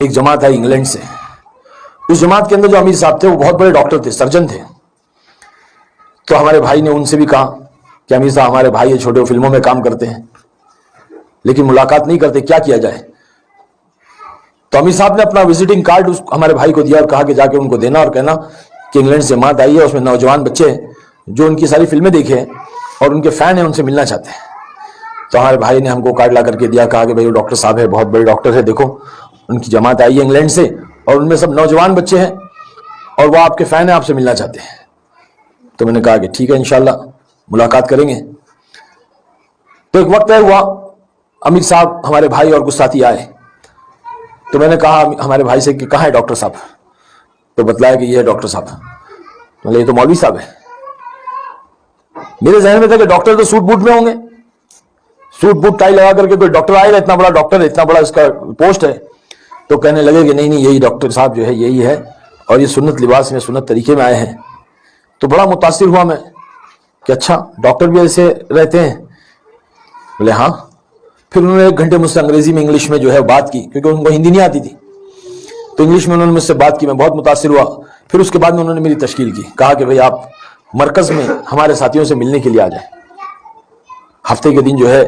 ایک جماعت آئی انگلینڈ سے. اس جماعت کے اندر جو امیر صاحب تھے وہ بہت بڑے ڈاکٹر تھے, سرجن تھے. تو ہمارے بھائی نے ان سے بھی کہا کہ امیر صاحب ہمارے بھائی یہ چھوٹے فلموں میں کام کرتے ہیں لیکن ملاقات نہیں کرتے, کیا کیا جائے؟ تو امیر صاحب نے اپنا وزٹنگ کارڈ ہمارے بھائی کو دیا اور کہا کہ جا کے ان کو دینا اور کہنا کہ انگلینڈ سے جماعت آئی ہے, اس میں نوجوان بچے ہیں جو ان کی ساری فلمیں دیکھے ہیں اور ان کے فین ہیں, ان سے ملنا چاہتے ہیں. تو ہمارے بھائی نے ہم کو کارڈ لا کر کے دیا, کہا کہ بھائی وہ ڈاکٹر صاحب ہے, بہت بڑے ڈاکٹر ہے, دیکھو ان کی جماعت آئی ہے انگلینڈ سے اور ان میں سب نوجوان بچے ہیں اور وہ آپ کے فین ہیں, آپ سے ملنا چاہتے ہیں. تو میں نے کہا کہ ٹھیک ہے انشاءاللہ ملاقات کریں گے. تو ایک وقت طے ہوا, امیر صاحب ہمارے بھائی اور کچھ ساتھی آئے. تو میں نے کہا ہمارے بھائی سے کہ کہاں ہے ڈاکٹر صاحب؟ تو بتلایا کہ یہ ہے ڈاکٹر صاحب. یہ تو مولوی صاحب ہے. میرے ذہن میں تھا کہ ڈاکٹر تو سوٹ بوٹ میں ہوں گے, سوٹ بوٹ ٹائی لگا کر کے کوئی ڈاکٹر آئے گا, اتنا بڑا ڈاکٹر ہے, اتنا بڑا اس کا پوسٹ ہے. تو کہنے لگے کہ نہیں یہی ڈاکٹر صاحب جو ہے یہی ہے اور یہ سنت لباس میں سنت طریقے میں آئے ہیں. تو بڑا متاثر ہوا میں کہ اچھا ڈاکٹر بھی ایسے رہتے ہیں. بولے ہاں. پھر انہوں نے 1 گھنٹے مجھ سے انگریزی میں انگلش میں جو ہے بات کی, کیونکہ ان کو ہندی نہیں آتی تھی. تو انگلش میں انہوں نے مجھ سے بات کی, میں بہت متاثر ہوا. پھر اس کے بعد میں انہوں نے میری تشکیل کی, کہا کہ بھئی آپ مرکز میں ہمارے ساتھیوں سے ملنے کے لیے آ جائیں. ہفتے کے دن جو ہے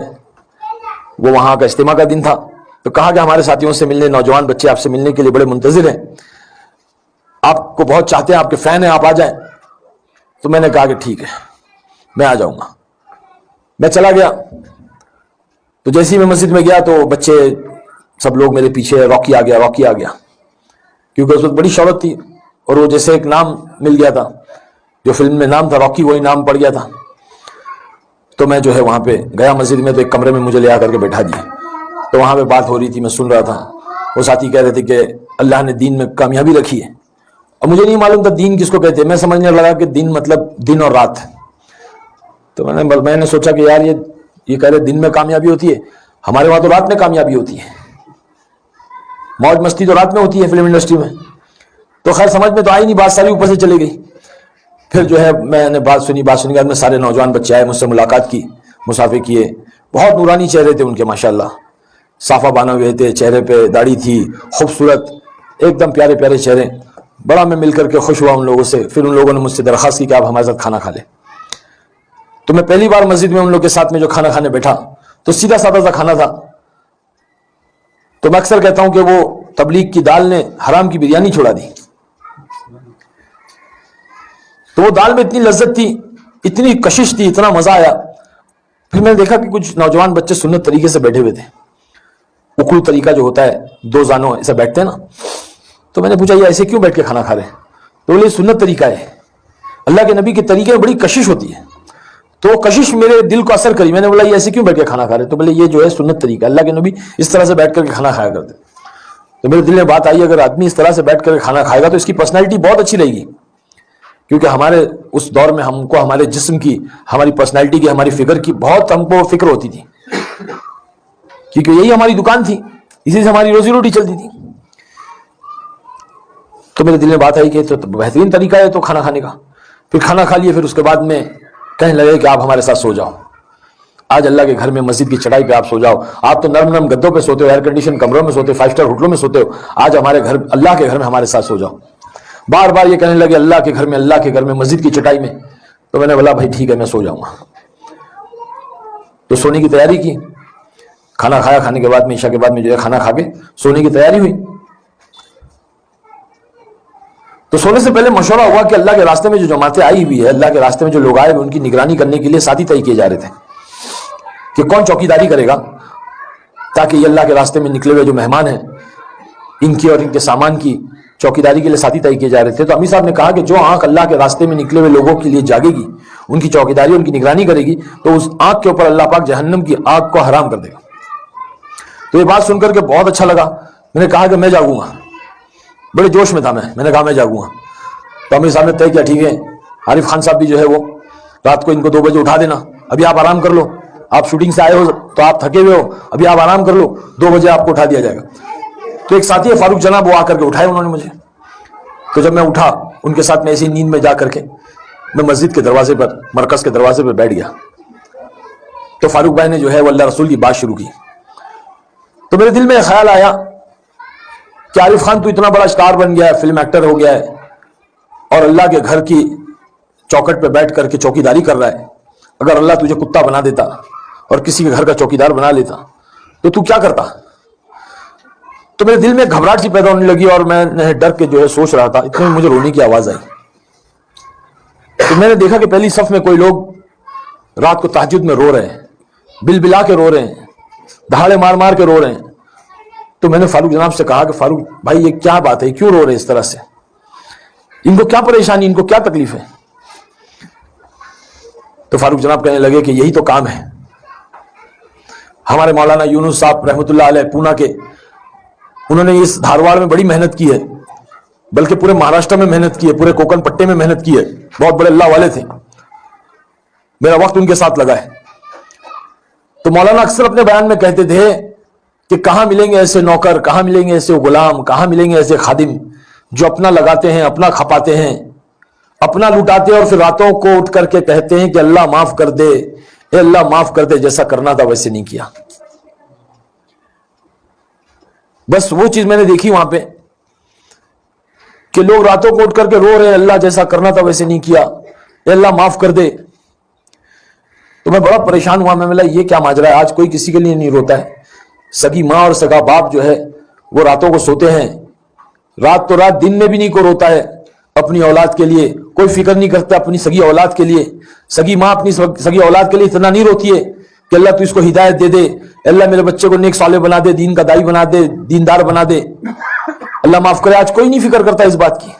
وہ وہاں کا اجتماع کا دن تھا. تو کہا کہ ہمارے ساتھیوں سے ملنے, نوجوان بچے آپ سے ملنے کے لیے بڑے منتظر ہیں, آپ کو بہت چاہتے ہیں, آپ کے فین ہیں, آپ آ جائیں. تو میں نے کہا کہ ٹھیک ہے میں آ جاؤں گا. میں چلا گیا. تو جیسے ہی میں مسجد میں گیا تو بچے سب لوگ میرے پیچھے, راکی آ گیا, راکی آ گیا, کیونکہ اس وقت بڑی شہرت تھی اور وہ جیسے ایک نام مل گیا تھا, جو فلم میں نام تھا راکی وہی نام پڑ گیا تھا. تو میں جو ہے وہاں پہ گیا مسجد میں, تو ایک کمرے میں مجھے لے آ کر کے بیٹھا دیا. تو وہاں پہ بات ہو رہی تھی, میں سن رہا تھا. وہ ساتھی کہہ رہے تھے کہ اللہ نے دین میں کامیابی رکھی ہے. اور مجھے نہیں معلوم تھا دین کس کو کہتے ہیں. میں سمجھنے لگا کہ دن مطلب دن اور رات. تو میں نے سوچا کہ یار یہ کہہ رہے دن میں کامیابی ہوتی ہے, ہمارے وہاں تو رات میں کامیابی ہوتی ہے, موج مستی تو رات میں ہوتی ہے فلم انڈسٹری میں. تو خیر سمجھ میں تو آئی نہیں, بات ساری اوپر سے چلی گئی. پھر جو ہے میں نے بات سنی کے بعد میں سارے نوجوان بچے آئے, مجھ سے ملاقات کی, مسافے کیے. بہت نورانی چہرے تھے ان کے ماشاءاللہ, صافہ بانا ہوئے تھے, چہرے پہ داڑھی تھی, خوبصورت ایک دم پیارے پیارے چہرے. بڑا میں مل کر کے خوش ہوا ان لوگوں سے. پھر ان لوگوں نے مجھ سے درخواست کی کہ آپ ہمارے ساتھ کھانا کھا لیں. تو میں پہلی بار مسجد میں ان لوگوں کے ساتھ میں جو کھانا کھانے بیٹھا تو سیدھا سادہ سا کھانا تھا. تو میں اکثر کہتا ہوں کہ وہ تبلیغ کی دال نے حرام کی بریانی چھوڑا دی. تو وہ دال میں اتنی لذت تھی, اتنی کشش تھی, اتنا مزہ آیا. پھر میں نے دیکھا کہ کچھ نوجوان بچے سنت طریقے سے بیٹھے ہوئے تھے. اکڑو طریقہ جو ہوتا ہے, 2 زانوں ایسے بیٹھتے ہیں نا. تو میں نے پوچھا یہ ایسے کیوں بیٹھ کے کھانا کھا رہے ہیں؟ تو بولے سنت طریقہ ہے, اللہ کے نبی کے طریقے میں بڑی کشش ہوتی ہے. تو وہ کشش میرے دل کو اثر کری. میں نے بولا یہ ایسے کیوں بیٹھ کے کھانا کھا رہے ہیں؟ تو بولے یہ جو ہے سنت طریقہ, اللہ کے نبی اس طرح سے بیٹھ کر کے کھانا کھایا کرتے. تو میرے دل میں بات آئی, اگر آدمی اس طرح سے بیٹھ کر کے کھانا کھائے گا تو اس کی پرسنالٹی بہت اچھی رہے گی, کیونکہ ہمارے اس دور میں ہم کو ہمارے جسم کی, ہماری پرسنالٹی کی, ہماری فکر کی بہت ہم کو فکر ہوتی تھی, کیونکہ یہی ہماری دکان تھی, اسی سے ہماری روزی روٹی چلتی تھی. تو میرے دل میں بات آئی کہ تو بہترین طریقہ ہے تو کھانا کھانے کا. پھر کھانا کھا لیے. پھر اس کے بعد میں کہنے لگے کہ آپ ہمارے ساتھ سو جاؤ, آج اللہ کے گھر میں مسجد کی چڑھائی پہ آپ سو جاؤ. آپ تو نرم نرم گدوں پہ سوتے ہو, ایئر کنڈیشن کمروں میں سوتے ہو, 5 اسٹار ہوٹلوں میں سوتے ہو, آج ہمارے گھر اللہ کے گھر میں ہمارے ساتھ سو جاؤ. بار بار یہ کہنے لگے اللہ کے گھر میں, اللہ کے گھر میں, مسجد کی چٹائی میں. تو میں نے بولا بھائی ٹھیک ہے میں سو جاؤں گا. تو سونے کی تیاری کی. کھانا کھایا, کھانے کے بعد میں عشاء کے بعد میں جو ہے کھانا کھا کے سونے کی تیاری ہوئی. تو سونے سے پہلے مشورہ ہوا کہ اللہ کے راستے میں جو جماعتیں آئی ہوئی ہے, اللہ کے راستے میں جو لوگ آئے ہوئے, ان کی نگرانی کرنے کے لیے ساتھی طے کیے جا رہے تھے کہ کون چوکیداری کرے گا, تاکہ یہ اللہ کے راستے میں نکلے ہوئے جو مہمان ہیں ان کی اور ان کے سامان کی چوکیداری کے لیے ساتھی طے کیے جا رہے تھے. تو امیر صاحب نے کہا کہ جو آنکھ اللہ کے راستے میں نکلے ہوئے لوگوں کے لیے جاگے گی, ان کی چوکیداری, ان کی نگرانی کرے گی, تو اس آنکھ کے اوپر اللہ پاک جہنم کی آگ کو حرام کر دے گا. تو یہ بات سن کر کے بہت اچھا لگا. میں نے کہا کہ میں جاگوں گا. بڑے جوش میں تھا میں نے کہا میں جاگوں گا. تو امیر صاحب نے طے کیا ٹھیک ہے, عارف خان صاحب بھی جو ہے وہ رات کو ان کو 2 بجے اٹھا دینا, ابھی آپ آرام کر لو, آپ شوٹنگ سے آئے ہو تو آپ تھکے ہوئے ہو, ابھی آپ آرام کر لو, 2 بجے آپ کو اٹھا دیا جائے گا. تو ایک ساتھی ہے فاروق جناب, وہ آ کر کے اٹھائے انہوں نے مجھے. تو جب میں اٹھا ان کے ساتھ میں ایسی نیند میں جا کر کے میں مسجد کے دروازے پر, مرکز کے دروازے پر بیٹھ گیا. تو فاروق بھائی نے جو ہے وہ اللہ رسول کی بات شروع کی. تو میرے دل میں خیال آیا کہ عارف خان تو اتنا بڑا اسٹار بن گیا ہے، فلم ایکٹر ہو گیا ہے اور اللہ کے گھر کی چوکٹ پہ بیٹھ کر کے چوکیداری کر رہا ہے، اگر اللہ تجھے کتا بنا دیتا اور کسی کے گھر کا چوکیدار بنا لیتا تو کیا کرتا؟ تو میرے دل میں گھبراہٹ سی پیدا ہونے لگی اور میں ڈر کے جو ہے سوچ رہا تھا، اتنے میں مجھے رونے کی آواز آئی۔ تو میں نے دیکھا کہ پہلی صف میں کوئی لوگ رات کو تہجد میں رو رہے ہیں، بل بلا کے رو رہے ہیں، دہاڑے مار مار کے رو رہے ہیں۔ تو میں نے فاروق جناب سے کہا کہ فاروق بھائی یہ کیا بات ہے، کیوں رو رہے اس طرح سے، ان کو کیا پریشانی، ان کو کیا تکلیف ہے؟ تو فاروق جناب کہنے لگے کہ یہی تو کام ہے، ہمارے مولانا یونس صاحب رحمۃ اللہ علیہ پونا کے، انہوں نے اس دھارواڑ میں بڑی محنت کی ہے، بلکہ پورے مہاراشٹر میں محنت کی ہے، پورے کوکن پٹے میں محنت کی ہے، بہت بڑے اللہ والے تھے، میرا وقت ان کے ساتھ لگا ہے۔ تو مولانا اکثر اپنے بیان میں کہتے تھے کہ کہاں ملیں گے ایسے نوکر، کہاں ملیں گے ایسے غلام، کہاں ملیں گے ایسے خادم جو اپنا لگاتے ہیں، اپنا کھپاتے ہیں، اپنا لٹاتے ہیں اور پھر راتوں کو اٹھ کر کے کہتے ہیں کہ اللہ معاف کر دے، اے اللہ معاف کر دے، جیسا کرنا تھا ویسے نہیں کیا۔ بس وہ چیز میں نے دیکھی وہاں پہ کہ لوگ راتوں کو اٹھ کر کے رو رہے ہیں، اللہ جیسا کرنا تھا ویسے نہیں کیا، اے اللہ معاف کر دے۔ تو میں بڑا پریشان ہوا، میں بولا یہ کیا ماجرا ہے، آج کوئی کسی کے لیے نہیں روتا ہے۔ سگی ماں اور سگا باپ جو ہے وہ راتوں کو سوتے ہیں، رات تو رات، دن میں بھی نہیں کو روتا ہے اپنی اولاد کے لیے، کوئی فکر نہیں کرتا اپنی سگی اولاد کے لیے۔ سگی ماں اپنی سگی اولاد کے لیے اتنا نہیں روتی ہے کہ اللہ تو اس کو ہدایت دے دے، اللہ میرے بچے کو نیک صالح بنا دے، دین کا دائی بنا دے، دیندار بنا دے، اللہ معاف کرے۔ آج کوئی نہیں فکر کرتا اس بات کی،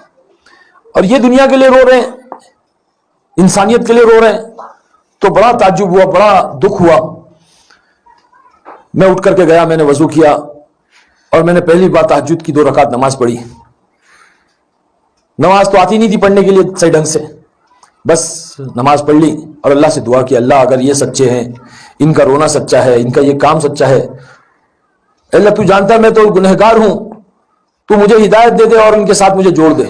اور یہ دنیا کے لیے رو رہے ہیں، انسانیت کے لیے رو رہے ہیں۔ تو بڑا تعجب ہوا، بڑا دکھ ہوا۔ میں اٹھ کر کے گیا، میں نے وضو کیا اور میں نے پہلی بار تہجد کی 2 رکعت نماز پڑھی۔ نماز تو آتی نہیں تھی پڑھنے کے لیے صحیح ڈھنگ سے، بس نماز پڑھ لی اور اللہ سے دعا کی، اللہ اگر یہ سچے ہیں، ان کا رونا سچا ہے، ان کا یہ کام سچا ہے، اللہ تو جانتا ہے میں تو گنہگار ہوں، تو مجھے ہدایت دے دے اور ان کے ساتھ مجھے جوڑ دے۔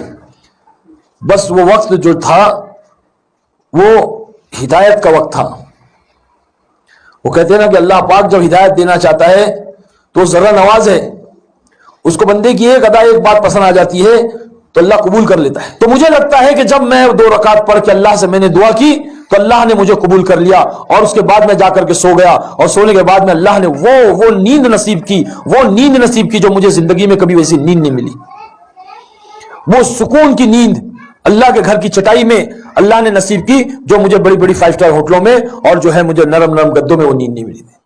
بس وہ وقت جو تھا وہ ہدایت کا وقت تھا۔ وہ کہتے ہیں نا کہ اللہ پاک جب ہدایت دینا چاہتا ہے تو ذرہ نواز ہے، اس کو بندے کی ایک ادا ایک بات پسند آ جاتی ہے تو اللہ قبول کر لیتا ہے۔ تو مجھے لگتا ہے کہ جب میں 2 رکعت پڑھ کے اللہ سے میں نے دعا کی تو اللہ نے مجھے قبول کر لیا، اور اس کے بعد میں جا کر کے سو گیا، اور سونے کے بعد میں اللہ نے وہ نیند نصیب کی، وہ نیند نصیب کی جو مجھے زندگی میں کبھی ویسی نیند نہیں ملی۔ وہ سکون کی نیند اللہ کے گھر کی چٹائی میں اللہ نے نصیب کی جو مجھے بڑی بڑی 5 اسٹار ہوٹلوں میں اور جو ہے مجھے نرم نرم گدوں میں وہ نیند نہیں ملی تھی۔